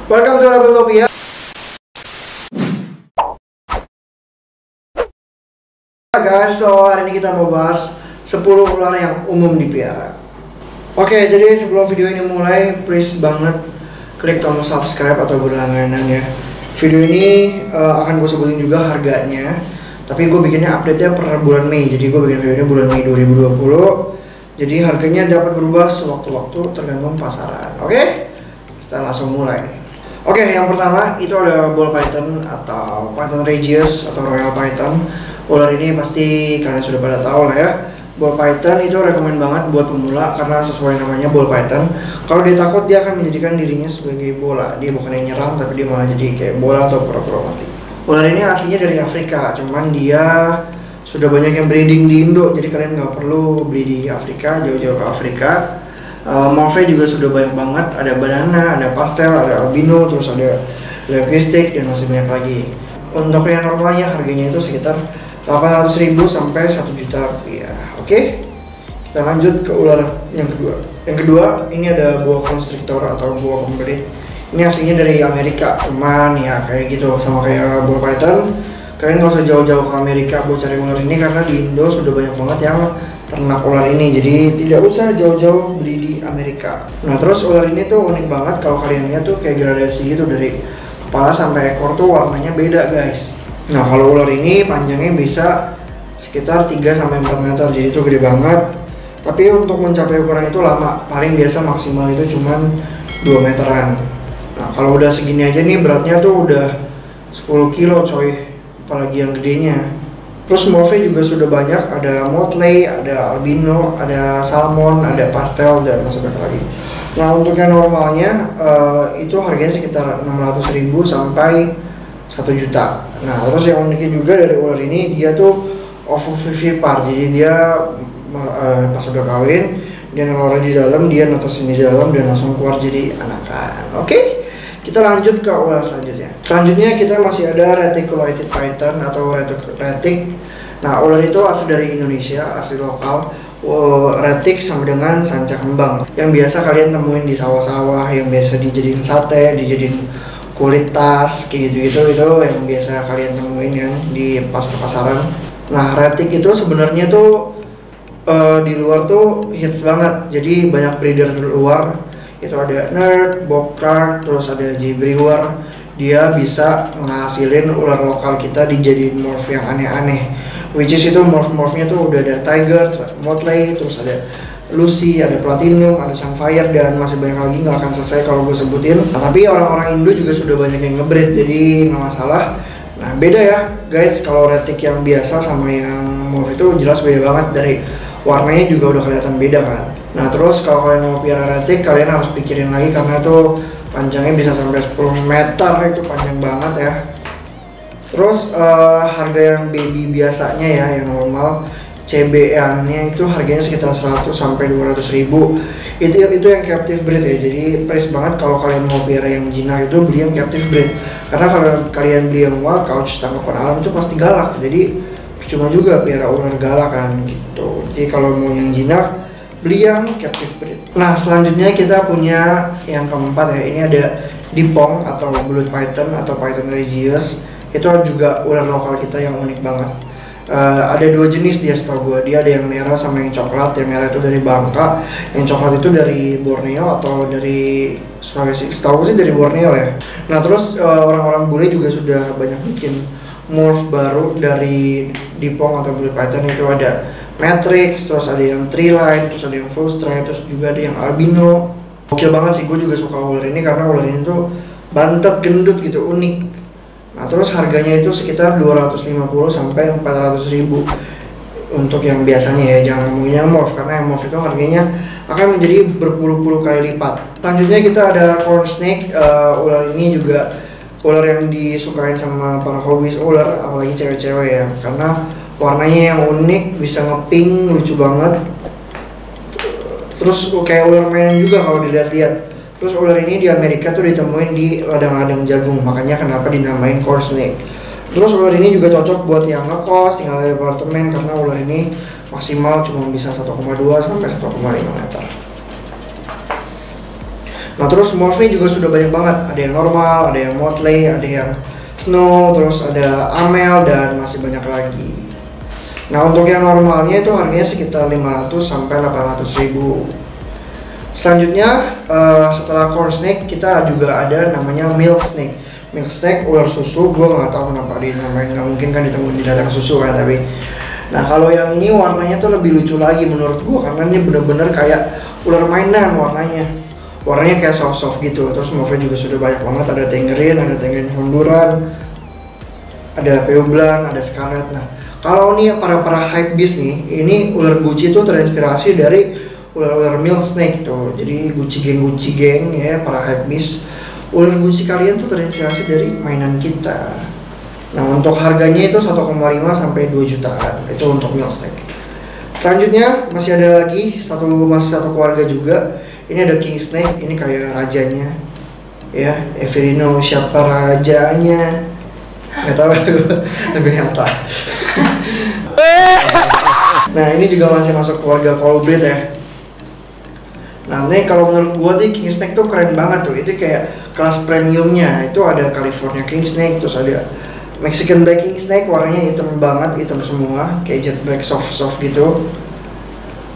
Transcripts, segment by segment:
Welcome to Rabelopia. Guys, so hari ini kita mau bahas 10 ular yang umum dipiara. Oke, jadi sebelum video ini mulai, please banget klik tombol subscribe atau berlangganan ya. Video ini akan gue sebutin juga harganya, tapi gue bikinnya update-nya per bulan Mei. Jadi gue bikin video ini bulan Mei 2020. Jadi harganya dapat berubah sewaktu-waktu tergantung pasaran. Oke, kita langsung mulai. Oke, yang pertama itu ada ball python atau python regius atau royal python. Ular ini pasti kalian sudah pada tahu lah ya. Ball python itu rekomend banget buat pemula karena sesuai namanya ball python. Kalau dia takut, dia akan menjadikan dirinya sebagai bola. Dia bukan yang nyerang, tapi dia malah jadi kayak bola atau pura-pura mati. Ular ini aslinya dari Afrika, cuman dia sudah banyak yang breeding di Indo. Jadi kalian nggak perlu beli di Afrika, jauh-jauh ke Afrika. Morphe juga sudah banyak banget, ada banana, ada pastel, ada albino, terus ada leucistic dan masih banyak lagi. Untuk yang normalnya harganya itu sekitar 800.000 sampai 1 juta rupiah. Oke, kita lanjut ke ular yang kedua. Yang kedua ini ada boa constrictor atau boa pembelit. Ini aslinya dari Amerika, cuman ya kayak gitu sama kayak ball python. Kalian nggak usah jauh-jauh ke Amerika buat cari ular ini karena di Indo sudah banyak banget yang ternak ular ini, jadi tidak usah jauh-jauh beli di Amerika. Nah terus ular ini tuh unik banget, kalau kalian lihat tuh kayak gradasi gitu, dari kepala sampai ekor tuh warnanya beda guys. Nah kalau ular ini panjangnya bisa sekitar 3-4 meter, jadi itu gede banget. Tapi untuk mencapai ukuran itu lama, paling biasa maksimal itu cuman 2 meteran. Nah kalau udah segini aja nih beratnya tuh udah 10 kilo coy, apalagi yang gedenya. Terus morphe juga sudah banyak, ada motley, ada albino, ada salmon, ada pastel, dan masih banyak lagi. Nah untuk yang normalnya itu harganya sekitar 600.000 sampai 1 juta. Nah terus yang uniknya juga dari ular ini, dia tuh ovovivipar, jadi dia pas udah kawin dia nelornya di dalam, dia netesin di dalam dan langsung keluar jadi anakan. Oke, kita lanjut ke ular selanjutnya. Selanjutnya kita masih ada reticuloided python atau retic. Nah ular itu asli dari Indonesia, asli lokal. Retic sama dengan sanca kembang yang biasa kalian temuin di sawah-sawah, yang biasa dijadiin sate, dijadiin kulit tas, kayak gitu-gitu, itu yang biasa kalian temuin kan di pasar-pasaran. Nah retic itu sebenarnya tuh di luar tuh hits banget, jadi banyak breeder di luar. Itu ada nerd, bobcat, terus ada J. brewer. Dia bisa ngasilin ular lokal kita dijadiin morph yang aneh-aneh, which is itu morph-morphnya tuh udah ada tiger, motley, terus ada lucy, ada platinum, ada sapphire, dan masih banyak lagi, nggak akan selesai kalau gue sebutin. Nah, tapi orang-orang Indo juga sudah banyak yang ngebreed, jadi nggak masalah. Nah beda ya guys, kalau retic yang biasa sama yang morph itu jelas beda banget, dari warnanya juga udah kelihatan beda kan. Nah terus kalau kalian mau piara retic, kalian harus pikirin lagi karena itu panjangnya bisa sampai 10 meter, itu panjang banget ya. Terus harga yang baby biasanya ya, yang normal CBN-nya itu harganya sekitar 100 sampai 200.000. Itu yang captive breed ya. Jadi price banget kalau kalian mau piara yang jinak itu beli yang captive breed. Karena kalau kalian beli yang wild couch tangkapan alam itu pasti galak. Jadi cuma juga piara ular galak kan gitu. Jadi kalau mau yang jinak beli yang captive breed. Nah selanjutnya kita punya yang keempat ya, ini ada dipong atau blood python atau python regius. Itu juga ular lokal kita yang unik banget. Ada 2 jenis dia setahu gue, dia ada yang merah sama yang coklat. Yang merah itu dari Bangka, yang coklat itu dari Borneo atau dari Sulawesi. Setahu gue sih dari Borneo ya. Nah terus orang-orang bule juga sudah banyak bikin morph baru dari dipong atau blood python. Itu ada matrix, terus ada yang tree line, terus ada yang full stripe, terus juga ada yang albino. Gokil banget sih, gue juga suka ular ini karena ular ini tuh bantet, gendut gitu, unik. Nah terus harganya itu sekitar 250 sampai 400.000 untuk yang biasanya ya, jangan ngomongin yang morph, karena yang morph itu harganya akan menjadi berpuluh-puluh kali lipat. Selanjutnya kita ada corn snake. Ular ini juga ular yang disukain sama para hobis ular, apalagi cewek-cewek ya, karena warnanya yang unik, bisa ngepink, lucu banget. Terus kayak ular mainan juga kalau dilihat-lihat. Terus ular ini di Amerika tuh ditemuin di ladang-ladang jagung, makanya kenapa dinamain corn snake. Terus ular ini juga cocok buat yang ngekos, tinggal di apartemen, karena ular ini maksimal cuma bisa 1,2 sampai 1,5 meter. Nah terus morphnya juga sudah banyak banget, ada yang normal, ada yang motley, ada yang snow, terus ada amel, dan masih banyak lagi. Nah untuk yang normalnya itu harganya sekitar 500 sampai 800 ribu. Selanjutnya setelah corn snake kita juga ada namanya milk snake. Milk snake ular susu, gue nggak tahu kenapa dinamain, nggak mungkin kan ditemuin di ladang susu kan, tapi nah kalau yang ini warnanya tuh lebih lucu lagi menurut gue, karena ini bener-bener kayak ular mainan warnanya kayak soft gitu. Terus morphnya juga sudah banyak banget, ada tangerine honduran, ada peublan, ada scarlet. Nah kalau nih para hype beast nih, ini ular Gucci tuh terinspirasi dari ular milk snake tuh. Jadi Gucci geng ya, para hype beast, ular Gucci kalian tuh terinspirasi dari mainan kita. Nah untuk harganya itu 1,5 sampai 2 jutaan itu untuk milk snake. Selanjutnya masih ada lagi masih satu keluarga juga. Ini ada king snake, ini kayak rajanya ya, Everino siapa rajanya nggak tahu tapi nyata. Nah ini juga masih masuk keluarga colubrid ya. Nah ini kalau menurut gua tuh king snake tuh keren banget tuh, itu kayak kelas premiumnya. Itu ada California king snake, terus ada Mexican black king snake, warnanya hitam banget, hitam semua kayak jet black soft gitu.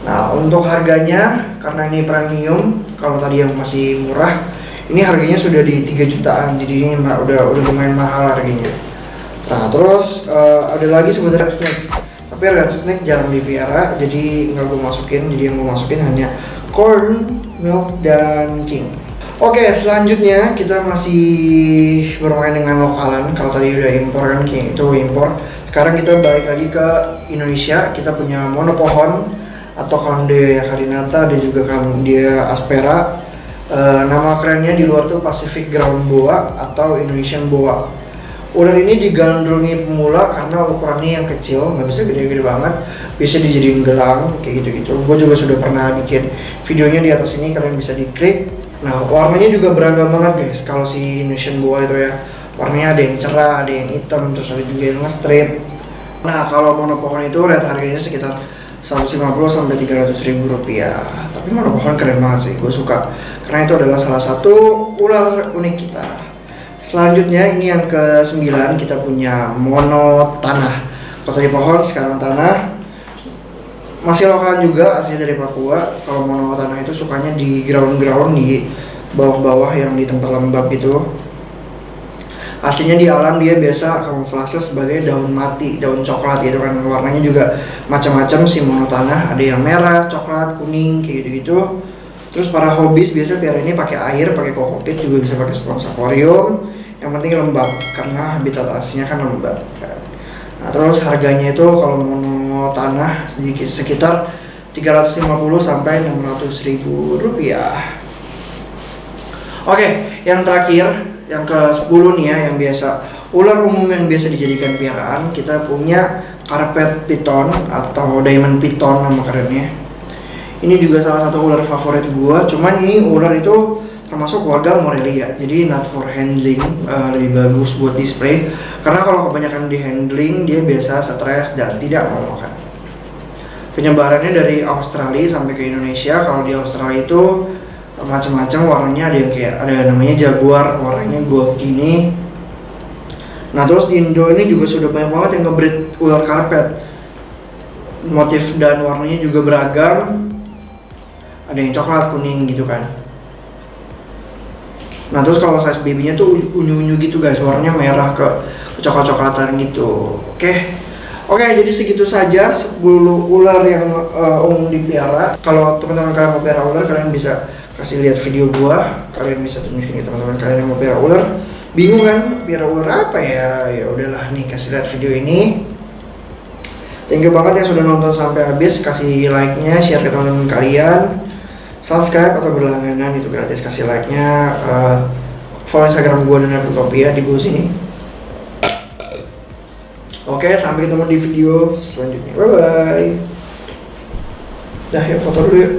Nah untuk harganya, karena ini premium, kalau tadi yang masih murah, ini harganya sudah di 3 jutaan, jadi ini udah lumayan mahal harganya. Nah terus ada lagi sebenarnya red snake, tapi red snake jarang dipelihara, jadi nggak gue masukin. Jadi yang gue masukin hanya corn, milk, dan king. Oke, selanjutnya kita masih bermain dengan lokalan. Kalau tadi udah impor kan, king itu impor. Sekarang kita balik lagi ke Indonesia. Kita punya monopohon atau Candia carinata, dan juga Candia aspera. Nama kerennya di luar tuh Pacific Ground Boa atau Indonesian Boa. Ular ini digandrungi pemula karena ukurannya yang kecil, nggak bisa gede-gede banget, bisa dijadiin gelang kayak gitu-gitu. Gue juga sudah pernah bikin videonya di atas ini, kalian bisa diklik. Nah warnanya juga beragam banget guys. Kalau si Indonesian Boa itu ya, warnanya ada yang cerah, ada yang hitam, terus ada juga yang nge-strip. Nah kalau monopohon itu rate harganya sekitar 150 sampai 300 ribu rupiah. Tapi monopohon keren banget sih, gue suka, karena itu adalah salah satu ular unik kita. Selanjutnya ini yang ke-9, kita punya mono tanah. Kalau tadi pohon, sekarang tanah. Masih lokalan juga, asli dari Papua. Kalau mono tanah itu sukanya di ground di bawah-bawah yang di tempat lembab gitu. Aslinya di alam dia biasa kamuflase sebagai daun mati, daun coklat gitu kan. Warnanya juga macam-macam sih mono tanah, ada yang merah, coklat, kuning kayak gitu-gitu. Terus para hobis biasa pelihara ini pakai air, pakai kokopit, juga bisa pakai spons akuarium. Yang penting lembab, karena habitat aslinya kan lembab kan. Nah terus harganya itu kalau mono tanah sekitar 350 sampai 600 ribu rupiah. Oke, yang terakhir, yang ke-10 nih ya, yang biasa ular umum yang biasa dijadikan piaraan, kita punya carpet python atau diamond python nama kerennya. Ini juga salah satu ular favorit gua, cuman ini ular itu termasuk keluarga Morelia, jadi not for handling, lebih bagus buat display, karena kalau kebanyakan di handling dia biasa stres dan tidak mau makan. Penyebarannya dari Australia sampai ke Indonesia. Kalau di Australia itu macam-macam warnanya, ada yang kayak ada namanya jaguar, warnanya gold gini. Nah terus di Indo ini juga sudah banyak banget yang ngebreed ular karpet, motif dan warnanya juga beragam, ada yang coklat, kuning gitu kan. Nah terus kalau size babynya tuh unyu-unyu gitu guys, warnanya merah ke coklat-coklatan gitu. Oke, jadi segitu saja 10 ular yang umum dipelihara. Kalau teman-teman kalian mau pelihara ular, kalian bisa kasih lihat video gua, kalian bisa tunjukin ke teman-teman kalian yang mau pelihara ular. Bingung kan pelihara ular apa ya? Ya udahlah nih, kasih lihat video ini. Thank you banget yang sudah nonton sampai habis, kasih like-nya, share ke teman-teman kalian. Subscribe atau berlangganan itu gratis, kasih like-nya. Follow Instagram gue dan Utopia di bawah sini. Oke, sampai ketemu di video selanjutnya. Bye bye. Dah ya, foto dulu yuk.